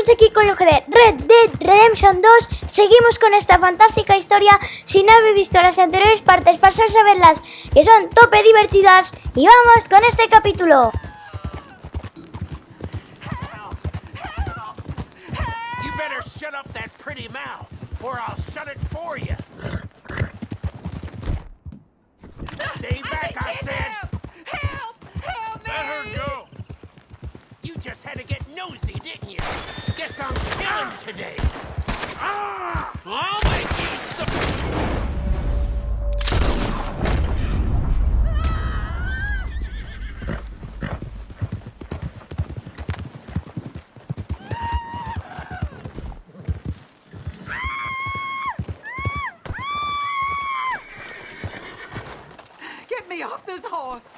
Seguimos aquí con lo que de Red Dead Redemption 2. Seguimos con esta fantástica historia. Si no habéis visto las anteriores partes, pasaos a verlas, que son tope divertidas. Y vamos con este capítulo. You better shut up that pretty mouth, or I'll shut it for you. Stay back, I said. Help! Help me! Let her go. You just had to get nosy, didn't you? Guess I'm killing today. Ah! I'll make you some. Get me off this horse!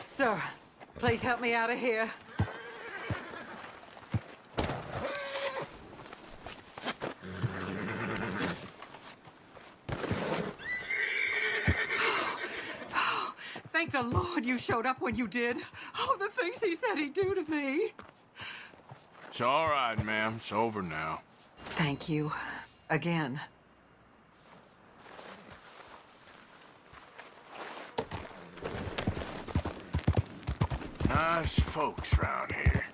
Sir, please help me out of here. Thank the Lord you showed up when you did. Oh, the things he said he'd do to me. It's all right, ma'am. It's over now. Thank you. Again. Nice folks round here.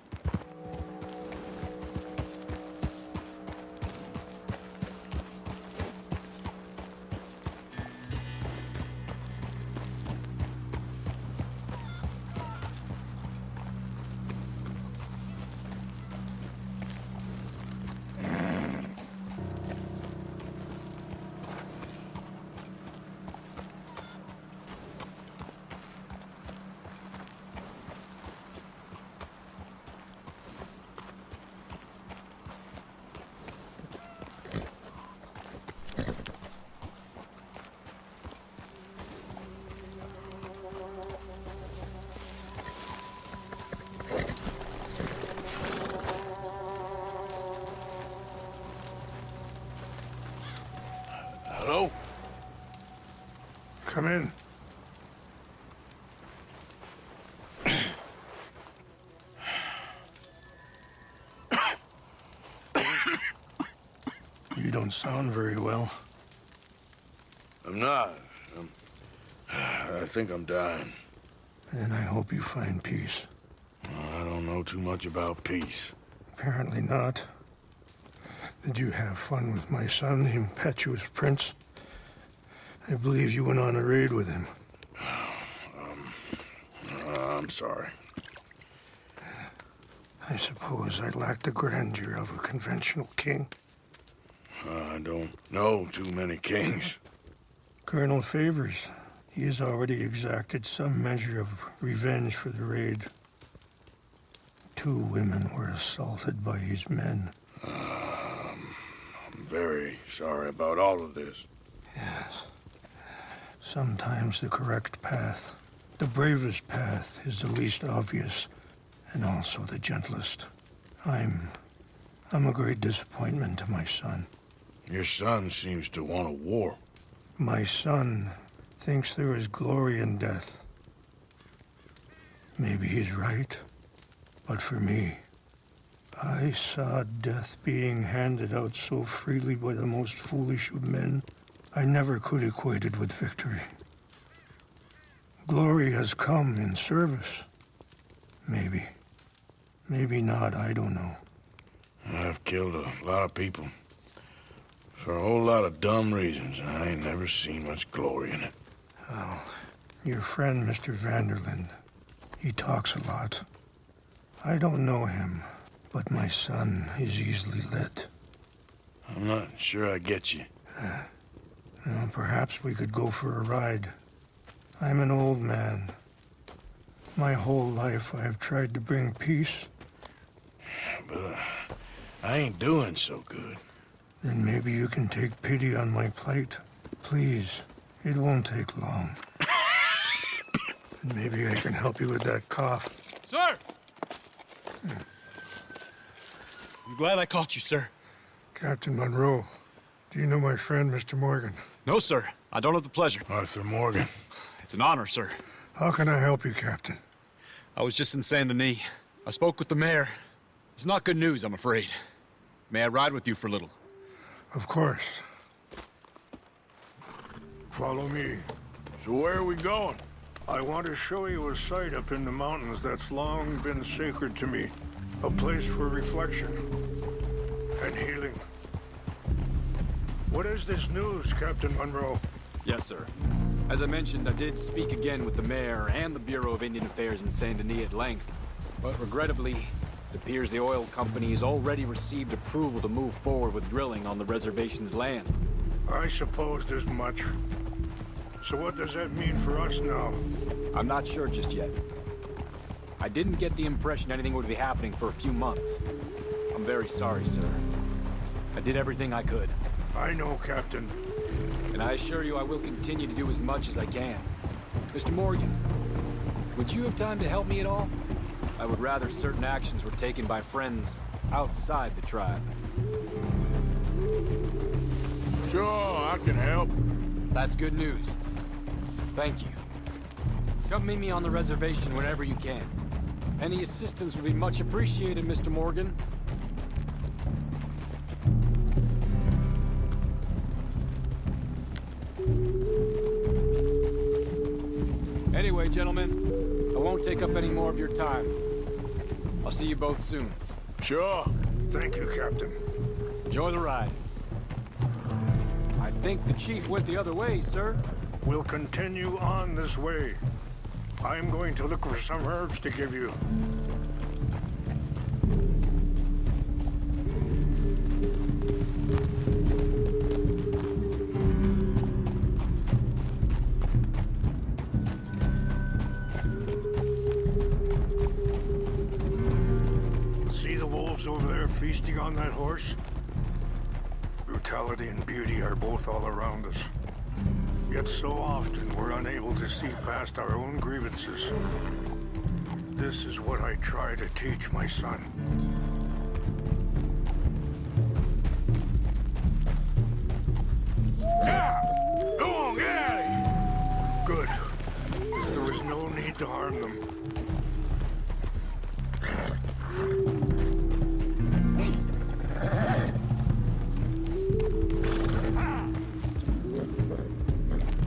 Hello? Come in. You don't sound very well. I'm not. I think I'm dying. And I hope you find peace. I don't know too much about peace. Apparently not. Did you have fun with my son, the impetuous prince? I believe you went on a raid with him. I'm sorry. I suppose I lack the grandeur of a conventional king. I don't know too many kings. Colonel Favors, he has already exacted some measure of revenge for the raid. 2 women were assaulted by his men. I'm very sorry about all of this. Yes. Sometimes the correct path, the bravest path, is the least obvious, and also the gentlest. I'm a great disappointment to my son. Your son seems to want a war. My son thinks there is glory in death. Maybe he's right, but for me, I saw death being handed out so freely by the most foolish of men, I never could equate it with victory. Glory has come in service. Maybe. Maybe not, I don't know. I've killed a lot of people. For a whole lot of dumb reasons. I ain't never seen much glory in it. Well, your friend, Mr. Vanderlyn, he talks a lot. I don't know him, but my son is easily led. I'm not sure I get you. Well, perhaps we could go for a ride. I'm an old man. My whole life I have tried to bring peace. But I ain't doing so good. Then maybe you can take pity on my plight. Please, it won't take long. And maybe I can help you with that cough. Sir! I'm glad I caught you, sir. Captain Monroe, do you know my friend, Mr. Morgan? No, sir. I don't have the pleasure. Arthur Morgan. It's an honor, sir. How can I help you, Captain? I was just in Saint Denis. I spoke with the mayor. It's not good news, I'm afraid. May I ride with you for a little? Of course. Follow me. So where are we going? I want to show you a site up in the mountains that's long been sacred to me. A place for reflection and healing. What is this news, Captain Monroe? Yes, sir. As I mentioned, I did speak again with the mayor and the Bureau of Indian Affairs in Saint Denis at length. But regrettably, it appears the oil company has already received approval to move forward with drilling on the reservation's land. I supposed as much. So what does that mean for us now? I'm not sure just yet. I didn't get the impression anything would be happening for a few months. I'm very sorry, sir. I did everything I could. I know, Captain. And I assure you I will continue to do as much as I can. Mr. Morgan, would you have time to help me at all? I would rather certain actions were taken by friends outside the tribe. Sure, I can help. That's good news. Thank you. Come meet me on the reservation whenever you can. Any assistance would be much appreciated, Mr. Morgan. Anyway, gentlemen, I won't take up any more of your time. I'll see you both soon. Sure. Thank you, Captain. Enjoy the ride. I think the chief went the other way, sir. We'll continue on this way. I'm going to look for some herbs to give you. See the wolves over there feasting on that horse? Brutality and beauty are both all around us. Yet so often we're unable to see past our own grievances. This is what I try to teach my son. Yeah! Go on, get out of here! Good. There was no need to harm them.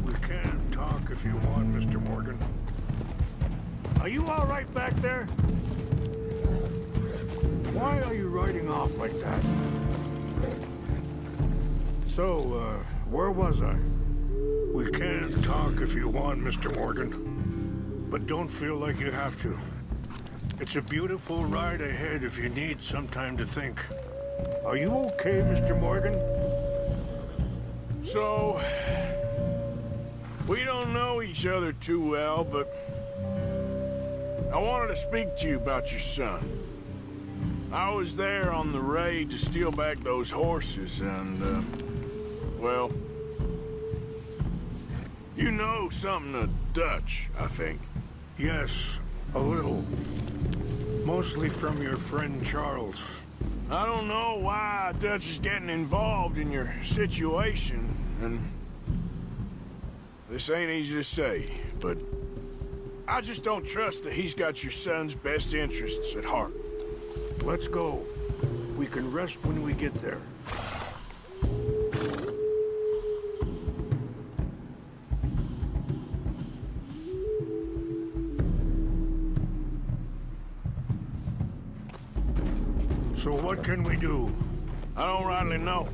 We can talk if you want, Mr. Morgan. Are you all right back there? Why are you riding off like that? So, where was I? We can talk if you want, Mr. Morgan. But don't feel like you have to. It's a beautiful ride ahead if you need some time to think. Are you okay, Mr. Morgan? So, we don't know each other too well, but I wanted to speak to you about your son. I was there on the raid to steal back those horses, and, well, you know something of Dutch, I think. Yes, a little. Mostly from your friend Charles. I don't know why Dutch is getting involved in your situation, and this ain't easy to say, but I just don't trust that he's got your son's best interests at heart. Let's go. We can rest when we get there. So what can we do? I don't rightly know.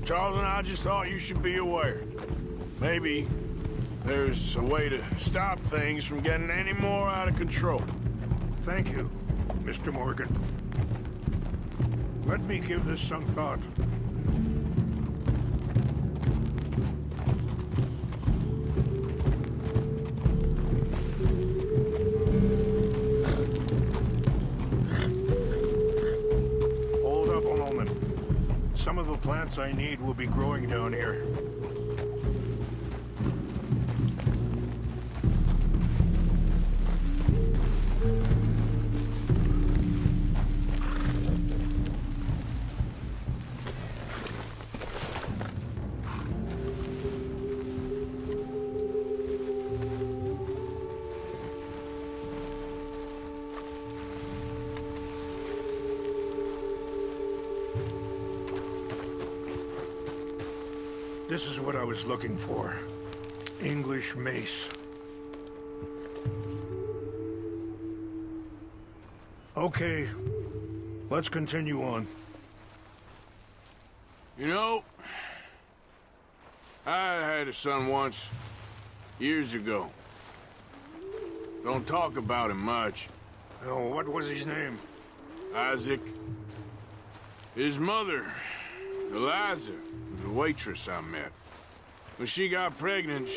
Charles and I just thought you should be aware. Maybe there's a way to stop things from getting any more out of control. Thank you, Mr. Morgan. Let me give this some thought. Hold up a moment. Some of the plants I need will be growing down here. This is what I was looking for. English mace. Okay, let's continue on. You know, I had a son once, years ago. Don't talk about him much. Oh, what was his name? Isaac. His mother, Eliza, was a waitress I met. When she got pregnant,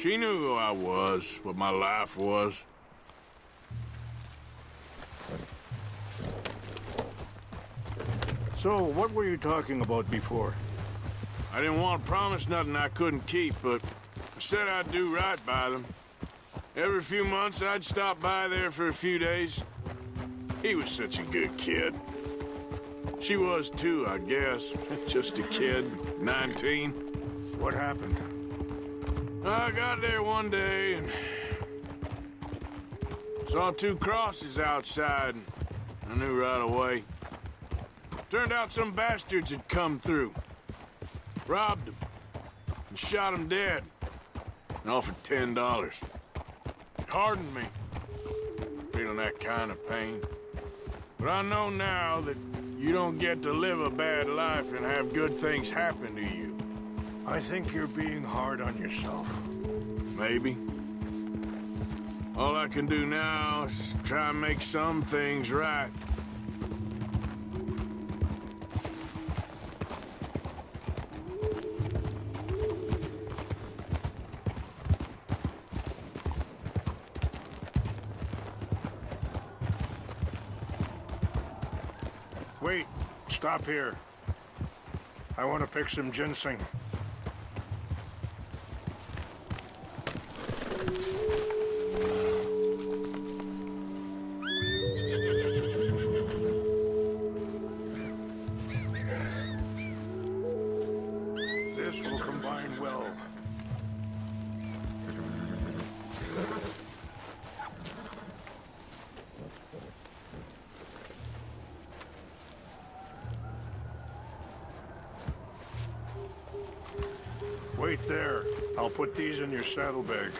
she knew who I was, what my life was. So, what were you talking about before? I didn't want to promise nothing I couldn't keep, but I said I'd do right by them. Every few months, I'd stop by there for a few days. He was such a good kid. She was too, I guess. Just a kid, 19. What happened? I got there one day and saw two crosses outside. I knew right away. Turned out some bastards had come through. Robbed them. And shot them dead. And offered $10. It hardened me. Feeling that kind of pain. But I know now that you don't get to live a bad life and have good things happen to you. I think you're being hard on yourself. Maybe. All I can do now is try and make some things right. Wait, stop here. I want to pick some ginseng. This will combine well. Wait there. I'll put these in your saddlebag.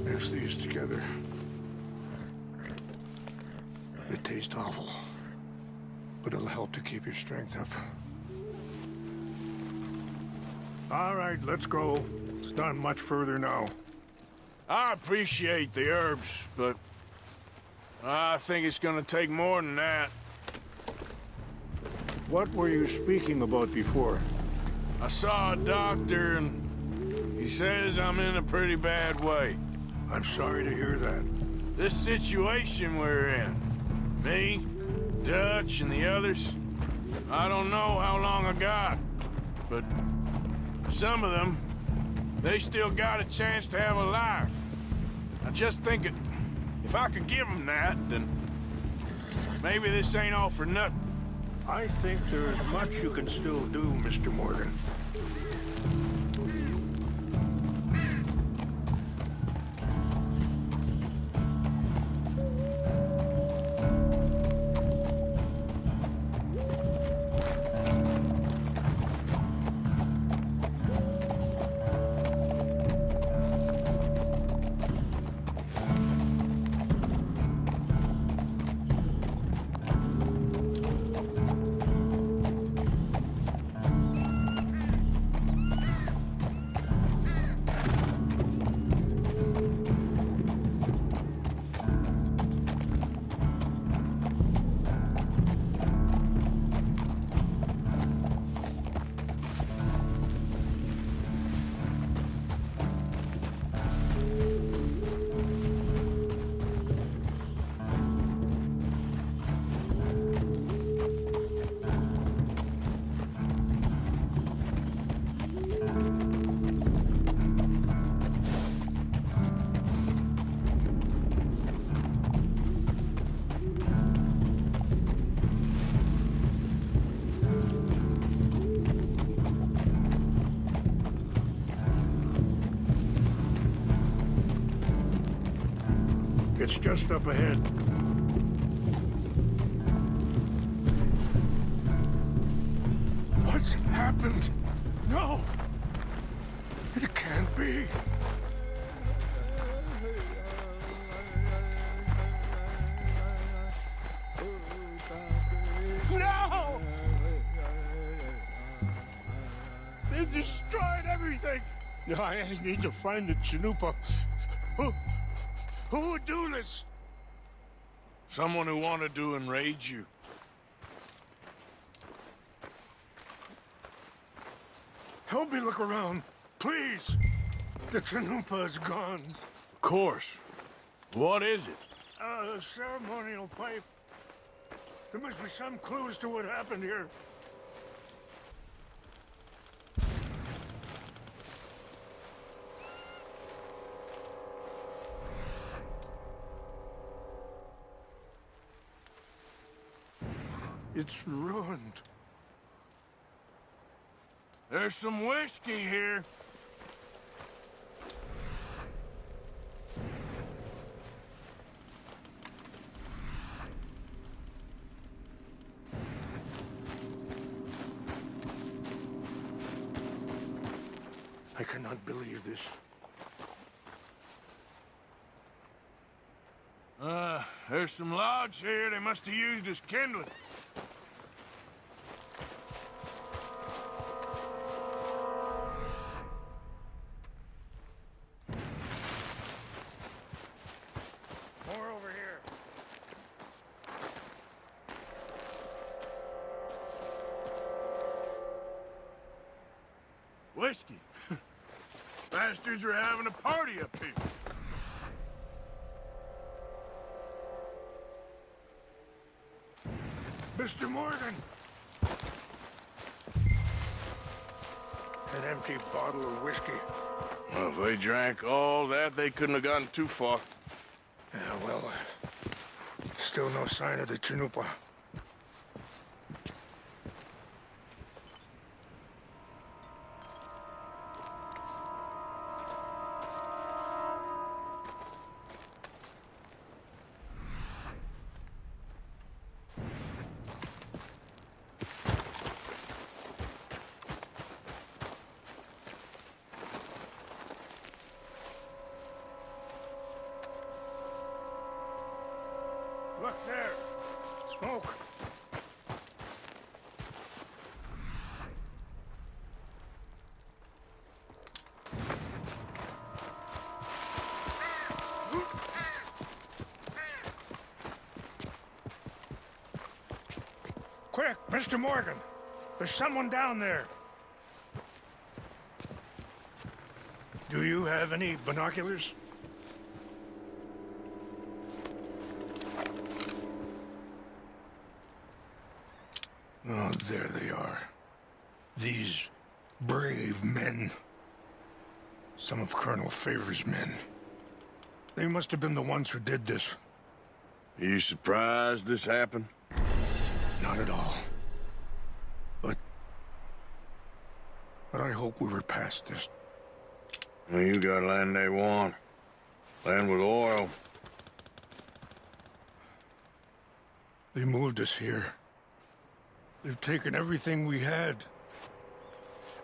Mix these together. They taste awful, but it'll help to keep your strength up. All right, let's go. It's not much further now. I appreciate the herbs, but I think it's gonna take more than that. What were you speaking about before? I saw a doctor and he says I'm in a pretty bad way. I'm sorry to hear that. This situation we're in, me, Dutch, and the others, I don't know how long I got, but some of them, they still got a chance to have a life. I just think if I could give them that, then maybe this ain't all for nothing. I think there's much you can still do, Mr. Morgan. It's just up ahead. happened? No! It can't be. No! They destroyed everything! I need to find the Chanupa. Who would do this? Someone who wanted to enrage you. Help me look around, please. The Chanupa is gone. Of course. What is it? A ceremonial pipe. There must be some clues to what happened here. It's ruined. There's some whiskey here. I cannot believe this. There's some logs here they must have used as kindling. More over here. Whiskey. Bastards are having a party up here. Mr. Morgan! An empty bottle of whiskey. Well, if they drank all that, they couldn't have gotten too far. Yeah, well, still no sign of the Chanupa. Look there. Smoke. Quick, Mr. Morgan. There's someone down there. Do you have any binoculars? Oh, there they are. These brave men. Some of Colonel Favor's men. They must have been the ones who did this. Are you surprised this happened? Not at all. But I hope we were past this. Well, you got land they want. Land with oil. They moved us here. They've taken everything we had.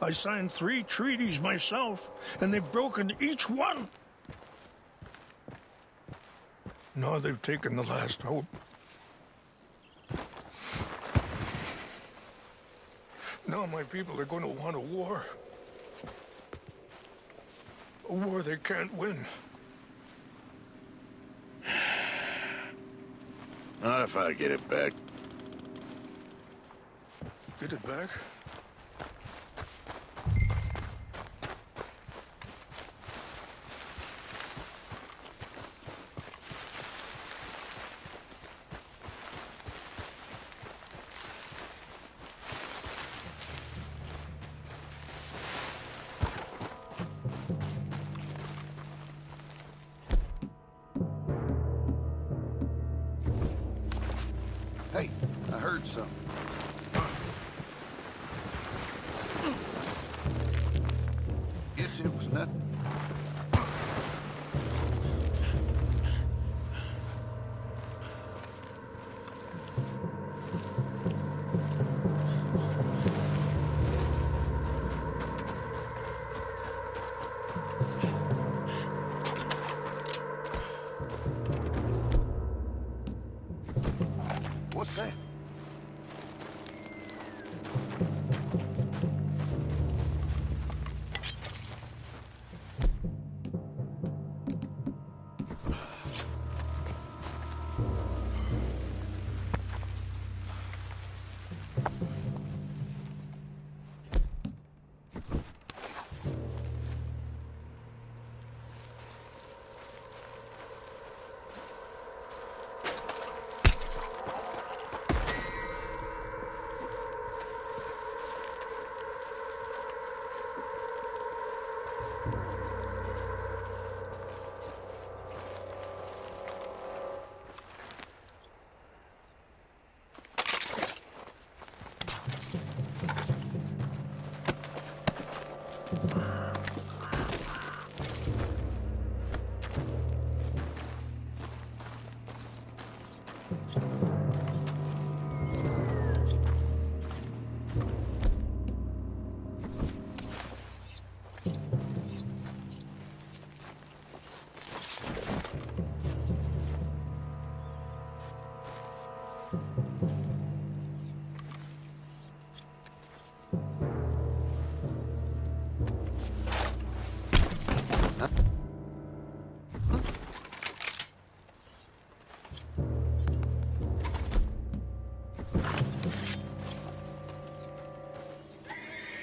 I signed 3 treaties myself, and they've broken each one. Now they've taken the last hope. Now my people are going to want a war. A war they can't win. Not if I get it back. Get it back? Hey, I heard something. Guess it was nothing.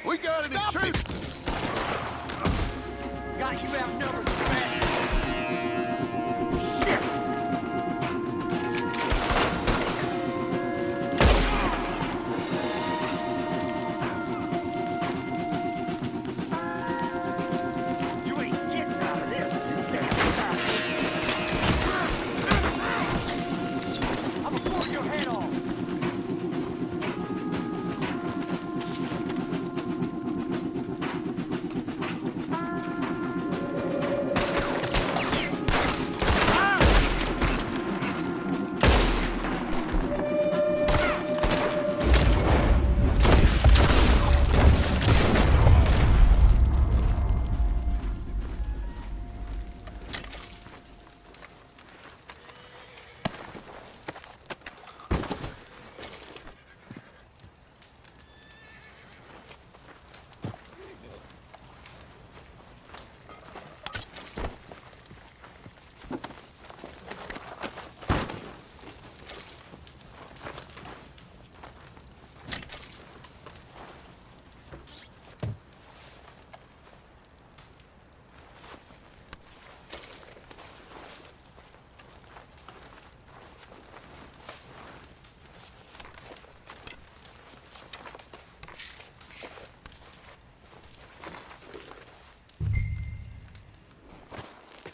We got any troops? Got you outnumbered, bastard. Shit! You ain't getting out of this, you damn bastard. I'm gonna pull your head off.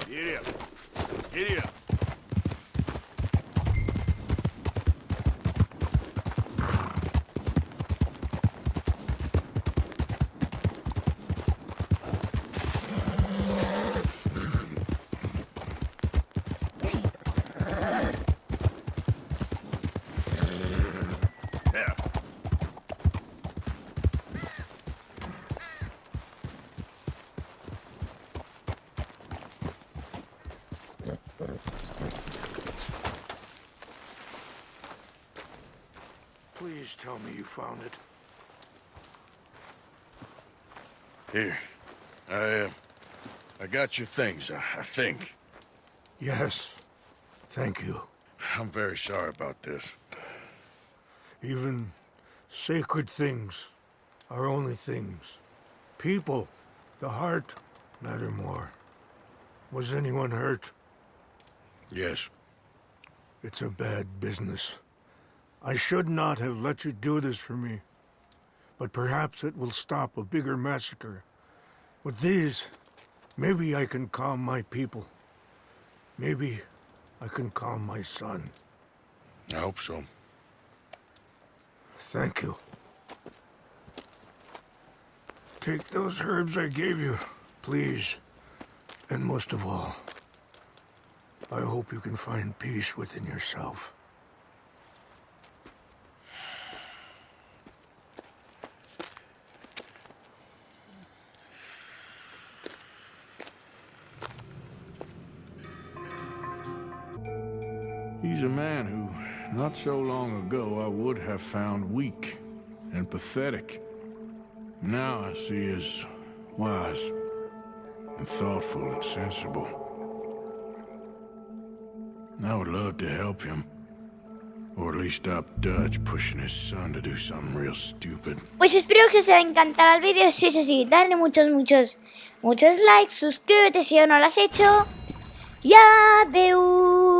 Get up. Get up. Yeah. Please tell me you found it. Here. I got your things, I think. Yes. Thank you. I'm very sorry about this. Even sacred things are only things. People, the heart, matter more. Was anyone hurt? Yes. It's a bad business. I should not have let you do this for me. But perhaps it will stop a bigger massacre. With these, maybe I can calm my people. Maybe I can calm my son. I hope so. Thank you. Take those herbs I gave you, please. And most of all, I hope you can find peace within yourself. He's a man who, not so long ago, I would have found weak and pathetic. Now I see as wise and thoughtful and sensible. I would love to help him. Or at least stop Dutch pushing his son to do something real stupid. Pues espero que os haya encantado el vídeo. Si es así, darle muchos likes. Suscríbete si aún no lo has hecho. Y adiós.